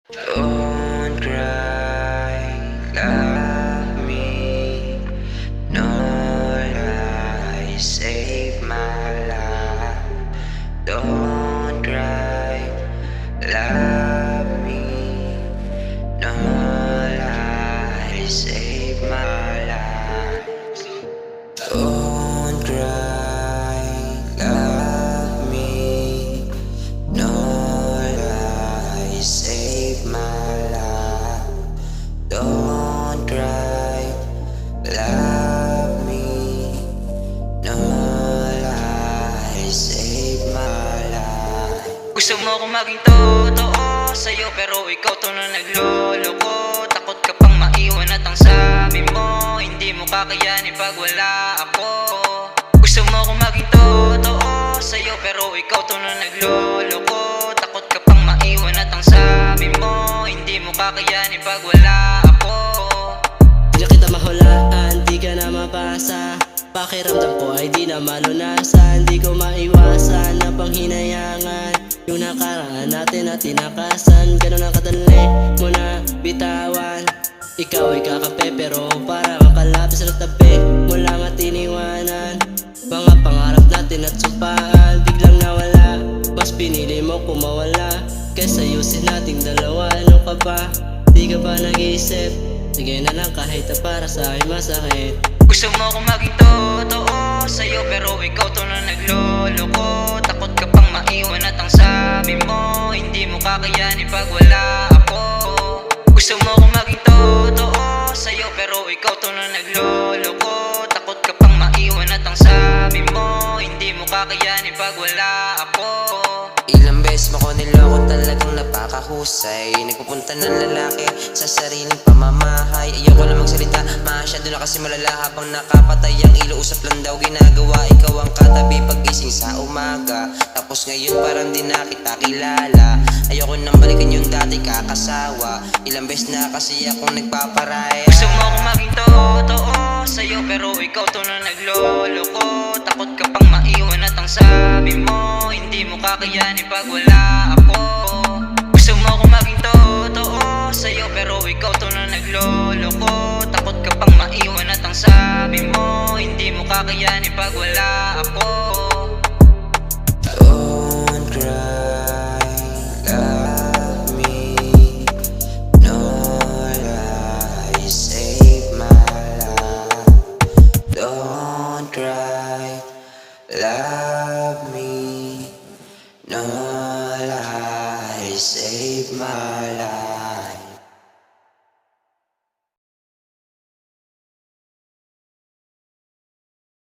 Don't cry, love me. No lies, save my life. Don't cry, love me. No lies, save my life. Don't cry, love me. No lies, save my life. Don't cry, love me. No lies, save my life. Gusto mo akong maging totoo sa'yo, pero ikaw to na nagloloko. Takot ka pang maiwan at ang sabi mo hindi mo kakayanin pag wala ako. Gusto mo akong maging totoo sa'yo, pero ikaw to na nagloloko. Takot ka pang maiwan at ang sabi mo hindi mo kakayanin pag wala ako. Di na kita mahulaan, di ka na mabasa. Pakiramdam ko ay di na malunasan. Di ko maiwasan na panghinayangan yung nakaraan natin na tinakasan. Ganun ang kadali mo na bitawan. Ikaw ay kakape pero para makalapit sa tabi mo lang at iniwanan. Mga pangarap natin at sumpaan biglang nawala. Mas pinili mo kumawala kaysa ayusin nating dalawa. Ano ka ba? Di ka ba nag-iisip? Sige na lang kahit na para sa akin masakit. Gusto mo akong maging totoo sa'yo, pero ikaw to na nagloloko. Takot ka pang maiwan at ang sabi mo hindi mo kakayanin pag wala ako. Gusto mo akong maging totoo sa'yo, pero ikaw to na nagloloko. Takot ka pang maiwan at ang sabi mo hindi mo kakayanin pag wala ako. Ilang beses mo ko niloko, talagang napakahusay. Nagpupunta ng lalaki sa sariling pamamahay. Ayoko lang magsalita, masyado na kasi malala. Habang nakapatay ang ilo, usap lang daw ginagawa. Ikaw ang katabi pagising sa umaga. Tapos ngayon parang di na kita kilala. Ayoko nang balikan yung dati kakasawa. Ilang beses na kasi akong nagpaparaya. Gusto mo akong maging totoo sa'yo, pero ikaw to na nagloloko. Takot ka pang maiwan at ang sabi mo hindi mo kakayanin pag wala ako. Gusto mo akong maging totoo sa'yo, pero ikaw to na nagloloko. Takot ka pang maiwan at ang sabi mo hindi mo kakayanin pag wala ako. Don't cry, love me. No lies, save my life. Don't cry, love me. No lies, save my life.